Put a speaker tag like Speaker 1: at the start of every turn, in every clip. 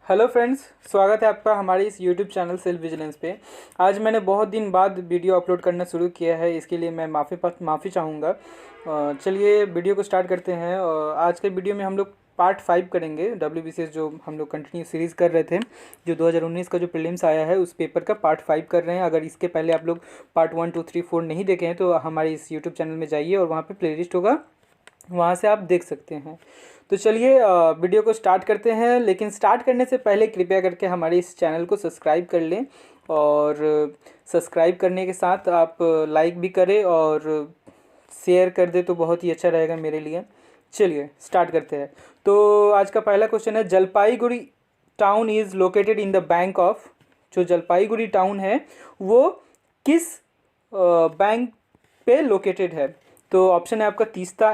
Speaker 1: Hello friends, स्वागत है आपका हमारे इस यूट्यूब चैनल सेल्फ विजिलेंस पे। आज मैंने बहुत दिन बाद वीडियो अपलोड करना शुरू किया है, इसके लिए मैं माफ़ी चाहूँगा। चलिए वीडियो को स्टार्ट करते हैं। आज के वीडियो में हम लोग पार्ट 5 करेंगे। WBCS जो हम लोग कंटिन्यू सीरीज़ कर रहे थे, जो 2019 का जो प्रीलिम्स आया है उस पेपर का पार्ट 5 कर रहे हैं। अगर इसके पहले आप लोग पार्ट 1, 2, 3, 4 नहीं देखे हैं तो हमारे इस यूट्यूब चैनल में जाइए और वहाँ पर प्लेलिस्ट होगा, वहाँ से आप देख सकते हैं। तो चलिए वीडियो को स्टार्ट करते हैं, लेकिन स्टार्ट करने से पहले कृपया करके हमारे इस चैनल को सब्सक्राइब कर लें और सब्सक्राइब करने के साथ आप लाइक भी करें और शेयर कर दें तो बहुत ही अच्छा रहेगा मेरे लिए। चलिए स्टार्ट करते हैं। तो आज का पहला क्वेश्चन है, Jalpaiguri town is located in the bank of. जो जलपाईगुड़ी टाउन है वो किस बैंक पे लोकेटेड है? तो ऑप्शन है आपका Teesta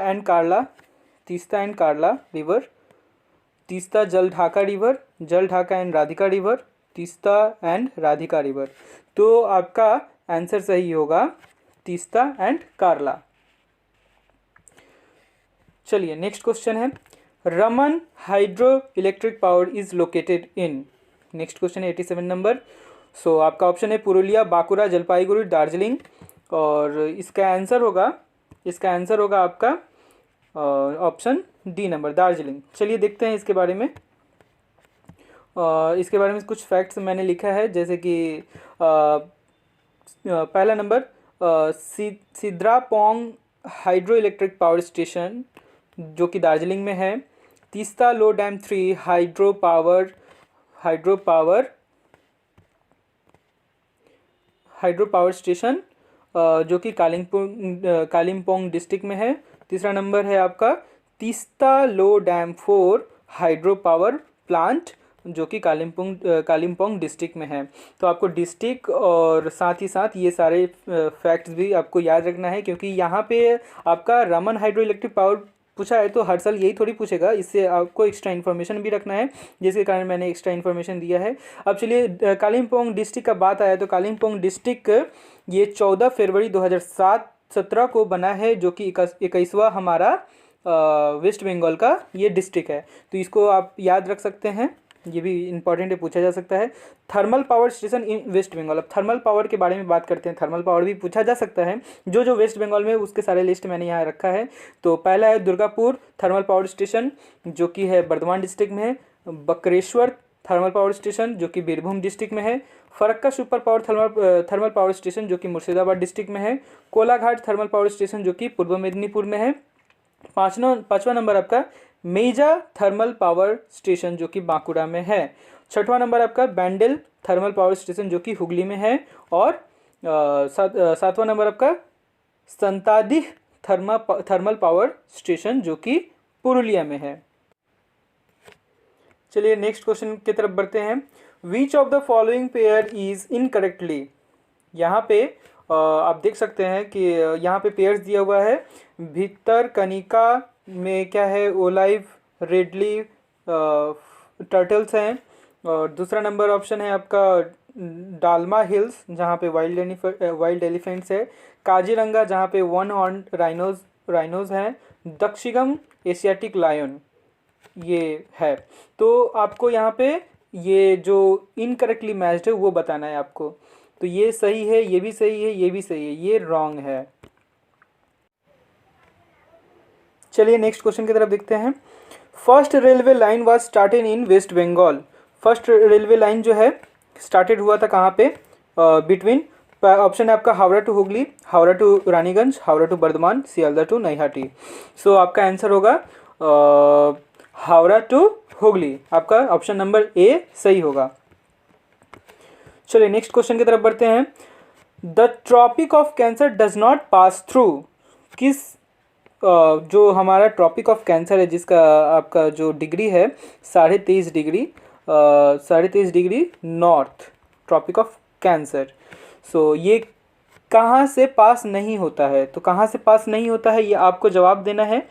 Speaker 1: and Karla river, Teesta Jaldhaka river, Jaldhaka and Radhika river, Teesta and Radhika river. तो आपका आंसर सही होगा तीस्ता एंड कार्ला। चलिए नेक्स्ट क्वेश्चन है, Raman hydro electric power is located in. Next question है 87 नंबर। सो आपका ऑप्शन है पुरुलिया, बांकुड़ा, जलपाईगुड़ी, दार्जिलिंग और इसका आंसर होगा आपका ऑप्शन डी नंबर, दार्जिलिंग। चलिए देखते हैं इसके बारे में। इसके बारे में कुछ फैक्ट्स मैंने लिखा है, जैसे कि पहला number, Sidrapong hydro electric power station जो कि दार्जिलिंग में है। Teesta low dam 3 hydro power station जो कि कालिम्पोंग डिस्ट्रिक्ट में है। तीसरा नंबर है आपका Teesta low dam 4 hydro power plant जो कि कालिम्पोंग डिस्ट्रिक्ट में है। तो आपको डिस्ट्रिक्ट और साथ ही साथ ये सारे फैक्ट्स भी आपको याद रखना है, क्योंकि यहाँ पे आपका रमन हाइड्रो इलेक्ट्रिक पावर पूछा है तो हर साल यही थोड़ी पूछेगा, इससे आपको एक्स्ट्रा इन्फॉर्मेशन भी रखना है, जिसके कारण मैंने एक्स्ट्रा इन्फॉर्मेशन दिया है। अब चलिए कालिम्पोंग डिस्ट्रिक्ट का बात आया तो कालिम्पोंग डिस्ट्रिक्ट ये 14 फरवरी 2017 को बना है, जो कि 21वां हमारा वेस्ट बंगाल का ये डिस्ट्रिक्ट है। तो इसको आप याद रख सकते हैं, ये भी इंपॉर्टेंट है, पूछा जा सकता है। Thermal power station in waste Bengal. अब थर्मल पावर के बारे में बात करते हैं, थर्मल पावर भी पूछा जा सकता है। जो वेस्ट बंगाल में उसके सारे लिस्ट मैंने यहाँ रखा है। तो पहला है दुर्गापुर थर्मल पावर स्टेशन जो कि है बर्धमान डिस्ट्रिक्ट में है। बकरेश्वर थर्मल पावर स्टेशन जो कि बीरभूम डिस्ट्रिक्ट में है। Farakka super power thermal power station जो कि मुर्शिदाबाद डिस्ट्रिक्ट में है। कोलाघाट थर्मल पावर स्टेशन जो कि पूर्व मेदिनीपुर में है। पाँचवा नंबर आपका मेजा थर्मल पावर स्टेशन जो कि बांकुड़ा में है। छठवां नंबर आपका बैंडल थर्मल पावर स्टेशन जो कि हुगली में है। और सातवां नंबर आपका संतादी थर्मल पावर स्टेशन जो कि पुरुलिया में है। चलिए नेक्स्ट क्वेश्चन की तरफ बढ़ते हैं। विच of the following pair is incorrectly. यहाँ पे आप देख सकते हैं कि यहाँ पे पेयर्स दिया हुआ है। भीतर कनिका में क्या है, ओलाइव रेडली टर्टल्स हैं। और दूसरा नंबर ऑप्शन है आपका डालमा हिल्स जहाँ पे वाइल्ड एलिफेंट्स है। काजीरंगा जहाँ पे वन हॉर्न राइनोज हैं। दक्षिणम एशियाटिक लायन ये है। तो आपको यहाँ पे ये जो इनकरेक्टली मैच्ड है वो बताना है आपको। तो ये सही है, ये भी सही है, ये भी सही है, ये रॉन्ग है। चलिए नेक्स्ट क्वेश्चन की तरफ देखते हैं। First railway line was started in waste Bengal. First railway line जो है स्टार्टेड हुआ था कहाँ पे? बिटवीन ऑप्शन है आपका Howrah to Hooghly, Howrah to Raniganj, Howrah to Bardhaman, Sealdah to Naihati. So आपका आंसर होगा हावड़ा टू हुगली। आपका ऑप्शन नंबर ए सही होगा। चलिए नेक्स्ट क्वेश्चन की तरफ बढ़ते हैं। The tropic of Cancer does not pass through. किस जो हमारा ट्रॉपिक ऑफ कैंसर है जिसका आपका जो डिग्री है 23.5 degree north, Tropic of Cancer. So ये कहाँ से पास नहीं होता है? तो कहाँ से पास नहीं होता है ये आपको जवाब देना है।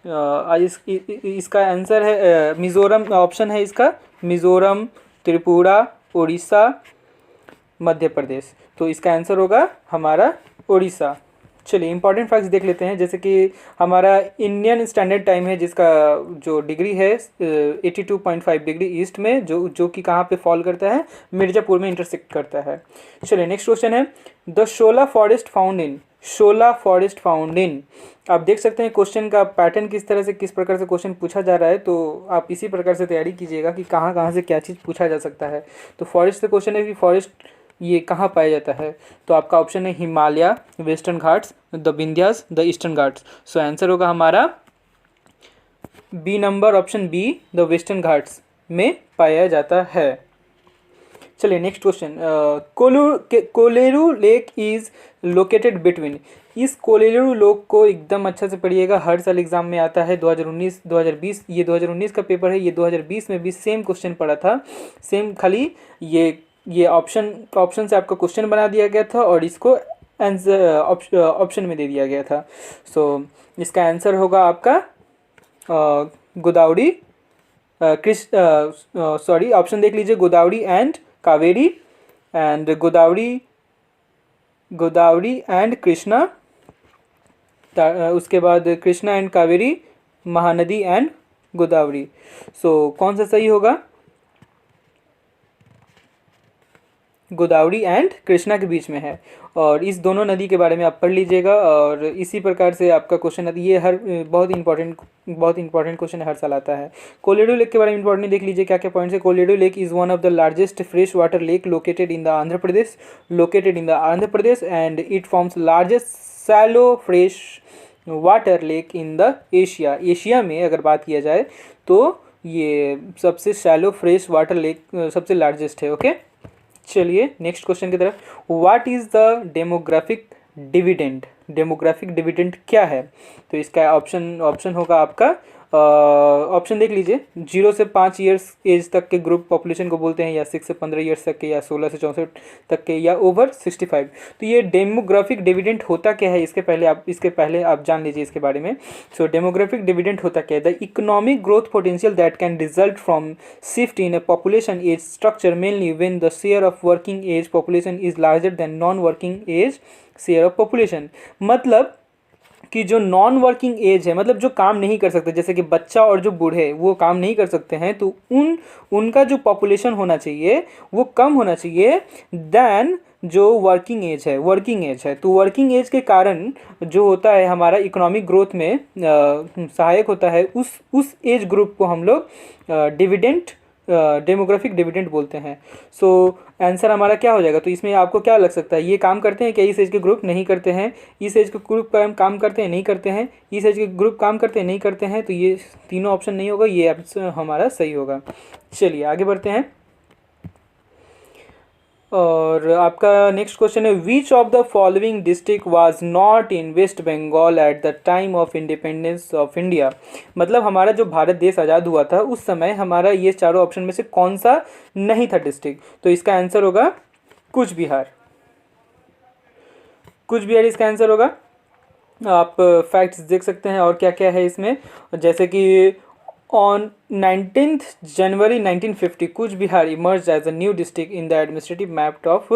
Speaker 1: इसका आंसर है मिज़ोरम। ऑप्शन है इसका मिज़ोरम, त्रिपुरा, उड़ीसा, मध्य प्रदेश। तो इसका आंसर होगा हमारा उड़ीसा। चलिए इंपॉर्टेंट फैक्ट्स देख लेते हैं। जैसे कि हमारा इंडियन स्टैंडर्ड टाइम है जिसका जो डिग्री है 82.5 डिग्री ईस्ट में, जो कि कहाँ पे फॉल करता है, मिर्ज़ापुर में इंटरसेक्ट करता है। चलिए नेक्स्ट क्वेश्चन है, the Shola forest found in, Shola forest found in. आप देख सकते हैं क्वेश्चन का पैटर्न किस तरह से, किस प्रकार से क्वेश्चन पूछा जा रहा है, तो आप इसी प्रकार से तैयारी कीजिएगा कि कहाँ कहाँ से क्या चीज़ पूछा जा सकता है। तो फॉरेस्ट से क्वेश्चन है कि फॉरेस्ट ये कहाँ पाया जाता है, तो आपका ऑप्शन है Himalaya, Western Ghats, the Vindhyas, the Eastern Ghats. So answer होगा हमारा B number, option B, the Western Ghats में पाया जाता है। चलिए next question, Kolleru lake is located between. इस कोलेरू लेक को एकदम अच्छा से पढ़िएगा, हर साल एग्जाम में आता है। 2019 2020, ये 2019 का पेपर है, ये 2020 में भी सेम क्वेश्चन पड़ा था, सेम, खाली ये ऑप्शन से आपका क्वेश्चन बना दिया गया था और इसको आंसर ऑप्शन में दे दिया गया था। सो इसका आंसर होगा आपका गोदावरी, सॉरी ऑप्शन देख लीजिए, Godavari and Kaveri, and Godavari and Krishna, उसके बाद कृष्णा एंड कावेरी, महानदी एंड गोदावरी। सो कौन सा सही होगा, गोदावरी एंड कृष्णा के बीच में है। और इस दोनों नदी के बारे में आप पढ़ लीजिएगा और इसी प्रकार से आपका क्वेश्चन है, ये हर बहुत इंपॉर्टेंट क्वेश्चन हर साल आता है। कोलेडू लेक के बारे में इंपॉर्टेंट देख लीजिए क्या क्या पॉइंट्स है। Kolleru lake is one of the largest fresh water lake located in the Andhra Pradesh and it forms largest shallow fresh water lake in the Asia में अगर बात किया जाए तो ये सबसे शैलो फ्रेश वाटर लेक सबसे लार्जेस्ट है। ओके, चलिए नेक्स्ट क्वेश्चन की तरफ। What is the demographic dividend क्या है, तो इसका ऑप्शन होगा आपका, ऑप्शन देख लीजिए, 0 से 5 ईयर्स एज तक के ग्रुप पॉपुलेशन को बोलते हैं, या 6 से 15 ईयर्स तक के, या 16 से 64 तक के, या ओवर 65। तो ये डेमोग्राफिक डिविडेंड होता क्या है, इसके पहले आप जान लीजिए इसके बारे में। सो डेमोग्राफिक डिविडेंड होता क्या है, the economic growth potential that can result from shift in a population age structure mainly when the share of working age population is larger than non working age share of population. मतलब कि जो non working as है, मतलब जो काम नहीं कर सकते, जैसे कि बच्चा और जो बूढ़े वो काम नहीं कर सकते हैं, तो उनका जो पॉपुलेशन होना चाहिए वो कम होना चाहिए देन जो वर्किंग एज है। तो वर्किंग एज के कारण जो होता है हमारा इकोनॉमिक ग्रोथ में सहायक होता है, उस एज ग्रुप को हम लोग डेमोग्राफिक डिविडेंड बोलते हैं। सो आंसर हमारा क्या हो जाएगा, तो इसमें आपको क्या लग सकता है, ये काम करते हैं क्या, इस एज के ग्रुप नहीं करते हैं, इस एज के ग्रुप काम करते हैं नहीं करते हैं, इस एज के ग्रुप काम करते हैं नहीं करते हैं, तो ये तीनों ऑप्शन नहीं होगा, ये ऑप्शन हमारा सही होगा। चलिए आगे बढ़ते हैं और आपका नेक्स्ट क्वेश्चन है, which of the following district was not in waste Bengal at the time of independence of India. मतलब हमारा जो भारत देश आज़ाद हुआ था उस समय हमारा ये चारों ऑप्शन में से कौन सा नहीं था डिस्ट्रिक्ट, तो इसका आंसर होगा कूच बिहार इसका आंसर होगा। आप फैक्ट्स देख सकते हैं और क्या क्या है इसमें, जैसे कि On 19th January 1950, Cooch Behar emerge as a new district in the administrative map of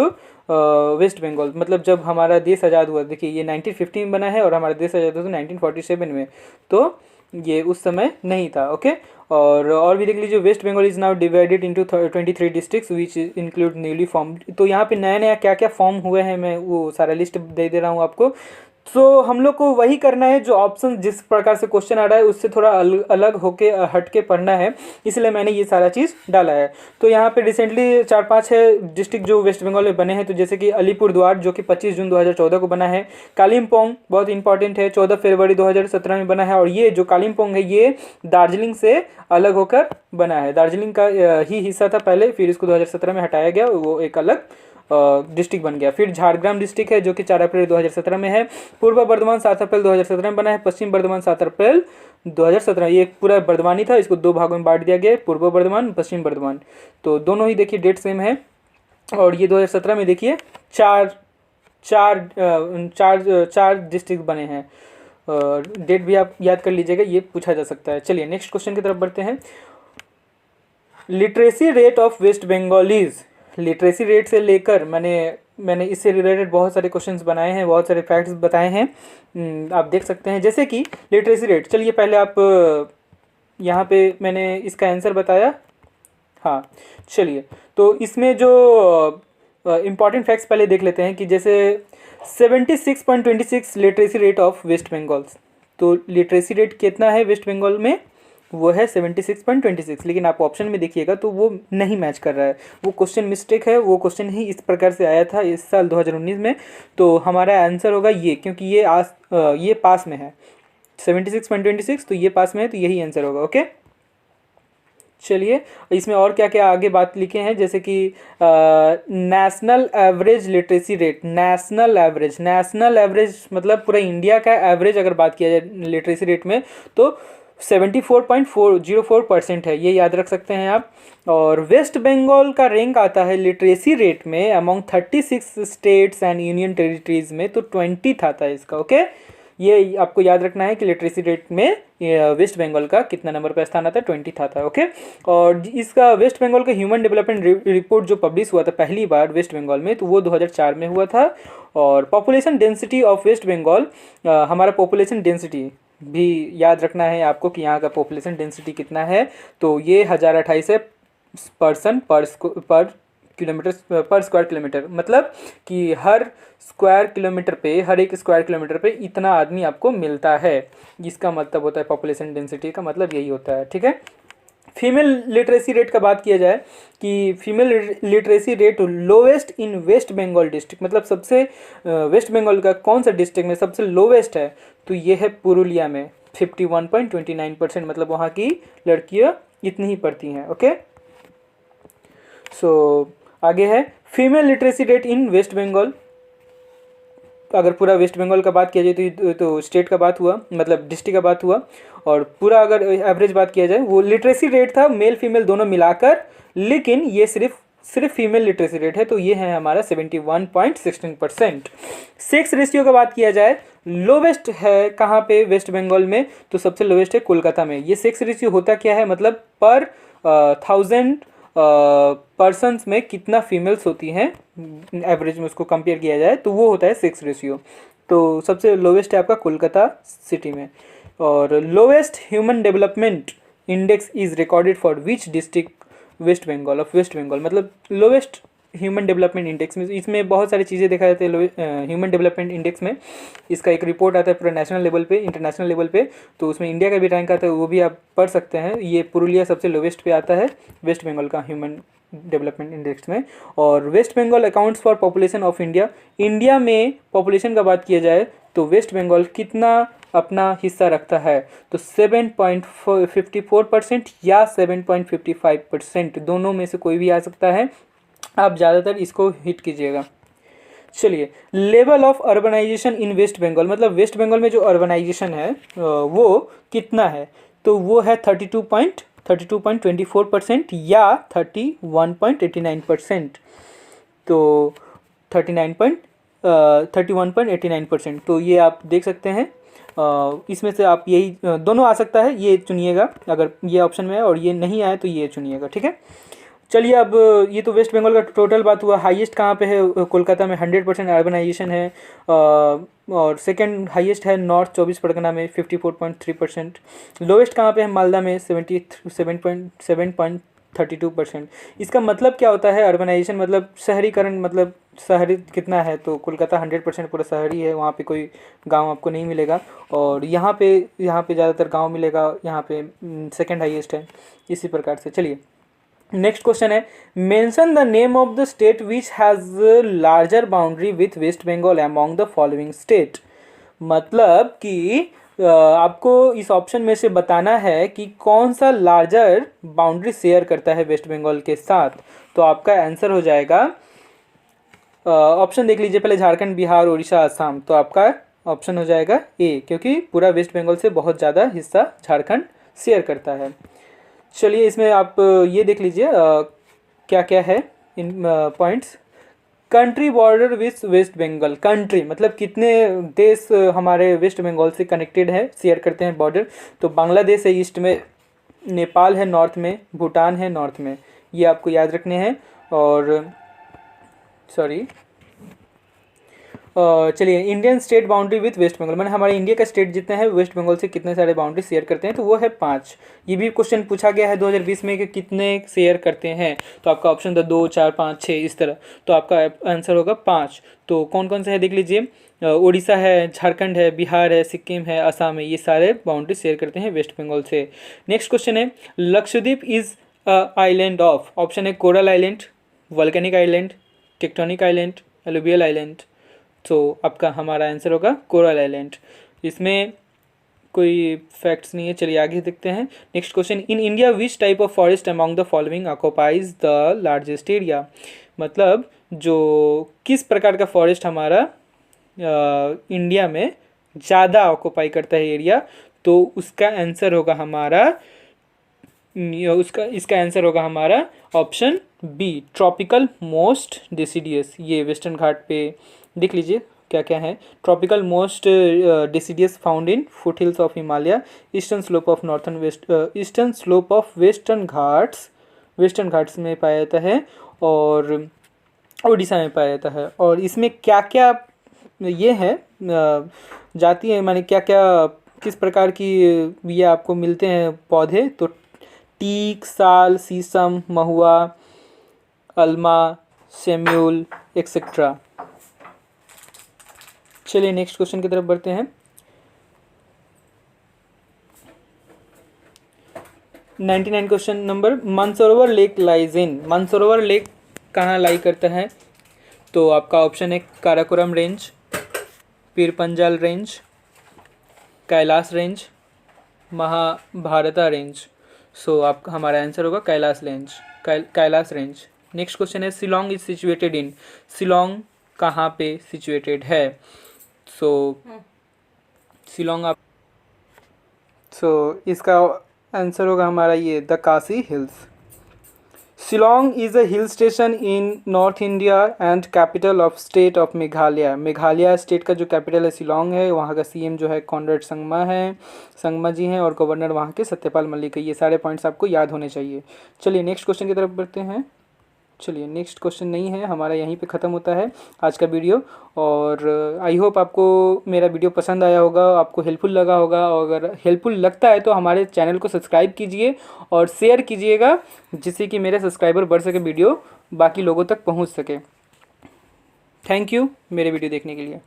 Speaker 1: West Bengal. मतलब जब हमारा देश आज़ाद हुआ, देखिए ये 1950 में बना है और हमारा देश आज़ाद हुआ था 1947 में, तो ये उस समय नहीं था। ओके, और भी देख लीजिए, West Bengal is now divided into 23 districts which include newly form. तो यहाँ पे नया क्या क्या फॉर्म हुए हैं मैं वो सारा लिस्ट दे रहा हूँ आपको। तो हम लोग को वही करना है, जो ऑप्शन जिस प्रकार से क्वेश्चन आ रहा है उससे थोड़ा अलग होके हट के पढ़ना है, इसलिए मैंने ये सारा चीज़ डाला है। तो यहाँ पे रिसेंटली 4-5 है डिस्ट्रिक्ट जो वेस्ट बंगाल में बने हैं, तो जैसे कि अलीपुरद्वार जो कि 25 जून 2014 को बना है, कालिम्पोंग बहुत इंपॉर्टेंट है, 14 फरवरी 2017 में बना है, और ये जो कालिम्पोंग है ये दार्जिलिंग से अलग होकर बना है, दार्जिलिंग का ही हिस्सा था पहले, फिर इसको 2017 में हटाया गया, वो एक अलग डिस्ट्रिक्ट बन गया। फिर झारग्राम डिस्ट्रिक्ट है जो कि 4 अप्रैल 2017 में है, पूर्व बर्धमान 7 अप्रैल 2017 में बना है, पश्चिम बर्धमान 7 अप्रैल 2017, ये पूरा बर्धमानी था, इसको 2 भागों में बांट दिया गया, पूर्व बर्धमान पश्चिम बर्धमान, तो दोनों ही देखिए डेट सेम है। और ये 2017 में देखिए चार डिस्ट्रिक्ट बने हैं, डेट भी आप याद कर लीजिएगा, ये पूछा जा सकता है। चलिए नेक्स्ट क्वेश्चन की तरफ बढ़ते हैं। Literacy rate of West Bengalis, literacy rate से लेकर मैंने मैंने इससे रिलेटेड बहुत सारे क्वेश्चंस बनाए हैं, बहुत सारे फैक्ट्स बताए हैं, आप देख सकते हैं। जैसे कि लिटरेसी रेट, चलिए पहले आप यहाँ पे मैंने इसका आंसर बताया, हाँ चलिए, तो इसमें जो इम्पॉर्टेंट फैक्ट्स पहले देख लेते हैं कि जैसे 76.26 literacy rate of West Bengal. तो लिटरेसी रेट कितना है वेस्ट बंगाल में, वो है 76.26, लेकिन आप ऑप्शन में देखिएगा तो वो नहीं मैच कर रहा है, वो क्वेश्चन मिस्टेक है, वो क्वेश्चन ही इस प्रकार से आया था इस साल 2019 में। तो हमारा आंसर होगा ये, क्योंकि ये पास में है 76.26, तो ये पास में है, तो यही आंसर होगा। ओके चलिए, इसमें और क्या क्या आगे बात लिखे हैं, जैसे कि national average literacy rate, national average मतलब पूरा इंडिया का एवरेज अगर बात किया जाए लिटरेसी रेट में तो 74.404% है, ये याद रख सकते हैं आप। और वेस्ट बंगाल का रैंक आता है लिटरेसी रेट में among 36 states and union territories में, तो 20th आता है इसका। ओके, ये आपको याद रखना है कि लिटरेसी रेट में वेस्ट बंगाल का कितना नंबर पर स्थान आता है, 20th आता है। ओके, और इसका वेस्ट बंगाल का ह्यूमन डेवलपमेंट रिपोर्ट जो पब्लिश हुआ था पहली बार वेस्ट बंगाल में, तो वो 2004 में हुआ था। और population density of West Bengal, हमारा पॉपुलेशन डेंसिटी भी याद रखना है आपको कि यहाँ का पॉपुलेशन डेंसिटी कितना है, तो ये 1028 है पर्सन पर किलोमीटर पर स्क्वायर किलोमीटर, मतलब कि हर स्क्वायर किलोमीटर पे, हर एक स्क्वायर किलोमीटर पे इतना आदमी आपको मिलता है, जिसका मतलब होता है पॉपुलेशन डेंसिटी का मतलब यही होता है। ठीक है, फीमेल लिटरेसी रेट का बात किया जाए कि female literacy rate lowest in waste Bengal district, मतलब सबसे वेस्ट बंगाल का कौन सा डिस्ट्रिक्ट में सबसे लोवेस्ट है, तो ये है पुरुलिया में 51.29%, मतलब वहाँ की लड़कियाँ इतनी ही पढ़ती हैं। ओके, सो आगे है female literacy rate in waste Bengal. अगर पूरा वेस्ट बंगाल का बात किया जाए तो स्टेट का बात हुआ, मतलब डिस्ट्रिक्ट का बात हुआ, और पूरा अगर एवरेज बात किया जाए वो लिटरेसी रेट था मेल फीमेल दोनों मिलाकर, लेकिन ये सिर्फ फीमेल लिटरेसी रेट है, तो ये है हमारा 71.16%। सेक्स रेशियो का बात किया जाए, लोवेस्ट है कहाँ पे वेस्ट बंगाल में, तो सबसे लोवेस्ट है कोलकाता में। ये सेक्स रेशियो होता क्या है, मतलब पर 1000 पर्सन्स में कितना फीमेल्स होती हैं, एवरेज में उसको कंपेयर किया जाए तो वो होता है सेक्स रेशियो। तो सबसे लोवेस्ट है आपका कोलकाता सिटी में। और lowest human development index is recorded for which district West Bengal of West Bengal, मतलब लोवेस्ट ह्यूमन डेवलपमेंट इंडेक्स में इसमें बहुत सारी चीज़ें देखा जाती है ह्यूमन डेवलपमेंट इंडेक्स में। इसका एक रिपोर्ट आता है पूरा नेशनल लेवल पे, इंटरनेशनल लेवल पे, तो उसमें इंडिया का भी रैंक आता है, वो भी आप पढ़ सकते हैं। ये पुरुलिया सबसे लोवेस्ट पे आता है वेस्ट बंगाल का ह्यूमन डेवलपमेंट इंडेक्स में। और west Bengal accounts for population of India, India में पॉपुलेशन का बात किया जाए तो वेस्ट बंगाल कितना अपना हिस्सा रखता है, तो 7.54% या 7.55%, दोनों में से कोई भी आ सकता है, आप ज़्यादातर इसको हिट कीजिएगा। चलिए, level of urbanization in waste Bengal, मतलब वेस्ट बंगाल में जो अर्बनाइजेशन है वो कितना है, तो वो है 32.24% या 31.89%, तो 31.89%, तो ये आप देख सकते हैं। इसमें से आप यही दोनों आ सकता है, ये चुनिएगा अगर ये ऑप्शन में है, और ये नहीं आए तो ये चुनिएगा। ठीक है, चलिए अब ये तो वेस्ट बंगाल का टोटल बात हुआ। हाईएस्ट कहाँ पे है, कोलकाता में 100% अर्बनाइजेशन है, और सेकंड हाईएस्ट है नॉर्थ 24 परगना में 54.3%। लोवेस्ट कहाँ पे है, मालदा में 7.32%। इसका मतलब क्या होता है अर्बनाइजेशन, मतलब शहरीकरण, मतलब शहरी कितना है, तो कोलकाता 100% पूरा शहरी है, वहाँ पे कोई गांव आपको नहीं मिलेगा, और यहाँ पे ज़्यादातर गांव मिलेगा, यहाँ पे सेकंड हाईएस्ट है, इसी प्रकार से। चलिए नेक्स्ट क्वेश्चन है, mention the name of the state which has larger boundary with waste Bengal among the following state, मतलब कि आपको इस ऑप्शन में से बताना है कि कौन सा लार्जर बाउंड्री शेयर करता है वेस्ट बंगाल के साथ। तो आपका आंसर हो जाएगा, ऑप्शन देख लीजिए पहले, झारखंड, बिहार, उड़ीसा, असम, तो आपका ऑप्शन हो जाएगा ए, क्योंकि पूरा वेस्ट बंगाल से बहुत ज़्यादा हिस्सा झारखंड शेयर करता है। चलिए इसमें आप ये देख लीजिए क्या क्या है in points. Country border with waste Bengal, country मतलब कितने देश हमारे वेस्ट बंगाल से कनेक्टेड है, शेयर करते हैं बॉर्डर, तो बांग्लादेश है ईस्ट में, नेपाल है नॉर्थ में, भूटान है नॉर्थ में, ये आपको याद रखने हैं। और सॉरी चलिए, Indian state boundary with waste Bengal, मैंने हमारे इंडिया का स्टेट जितने हैं वेस्ट बंगाल से कितने सारे बाउंड्री शेयर करते हैं, तो वो है 5। ये भी क्वेश्चन पूछा गया है 2020 में कि कितने शेयर करते हैं, तो आपका ऑप्शन था 2, 4, 5, 6 इस तरह, तो आपका आंसर होगा 5। तो कौन कौन से है देख लीजिए, उड़ीसा है, झारखंड है, बिहार है, सिक्किम है, असम है, ये सारे बाउंड्री शेयर करते हैं वेस्ट बंगाल से। नेक्स्ट क्वेश्चन है, Lakshadweep is island of, option है coral island, volcanic island, tectonic island, alluvial island. तो आपका हमारा आंसर होगा कोरल आइलैंड। इसमें कोई फैक्ट्स नहीं है, चलिए आगे देखते हैं। Next question, in India which type of forest among the following occupies the largest area, मतलब जो किस प्रकार का फॉरेस्ट हमारा इंडिया में ज़्यादा ऑक्युपाई करता है एरिया, तो उसका आंसर होगा हमारा इसका आंसर होगा हमारा option B, tropical most deciduous. ये वेस्टर्न घाट पे देख लीजिए क्या क्या है, tropical most deciduous found in foothills of Himalaya, eastern slope of northern west, eastern slope of western Ghats में पाया जाता है, और उड़ीसा में पाया जाता है। और इसमें क्या क्या ये है जाती है, माने क्या क्या किस प्रकार की ये आपको मिलते हैं पौधे, तो टीक, साल, शीशम, महुआ, अल्मा, सेम्यूल एक्सेट्रा। चलिए नेक्स्ट क्वेश्चन की तरफ बढ़ते हैं। 99 question number, Mansarovar lake lies in, Mansarovar lake कहाँ लाई करता है, तो आपका ऑप्शन है Karakoram range, Pir Panjal range, Kailash range, Mahabharata range. So आप हमारा आंसर होगा कैलाश रेंज। नेक्स्ट क्वेश्चन है, Shillong is situated in, Shillong कहाँ पे सिचुएटेड है, सो शिलोंग आप, इसका आंसर होगा हमारा ये the Kashi hills. Shillong is a hill station in north India and capital of state of Meghalaya. Meghalaya state का जो कैपिटल है शिलोंग है, वहाँ का सीएम जो है कॉनरेड संगमा जी हैं, और गवर्नर वहाँ के सत्यपाल मलिक है। ये सारे पॉइंट्स आपको याद होने चाहिए। चलिए नेक्स्ट क्वेश्चन की तरफ बढ़ते हैं। चलिए नेक्स्ट क्वेश्चन नहीं है हमारा, यहीं पे ख़त्म होता है आज का वीडियो। और आई होप आपको मेरा वीडियो पसंद आया होगा, आपको हेल्पफुल लगा होगा, और अगर हेल्पफुल लगता है तो हमारे चैनल को सब्सक्राइब कीजिए और शेयर कीजिएगा, जिससे कि मेरे सब्सक्राइबर बढ़ सके, वीडियो बाकी लोगों तक पहुंच सके। थैंक यू मेरे वीडियो देखने के लिए।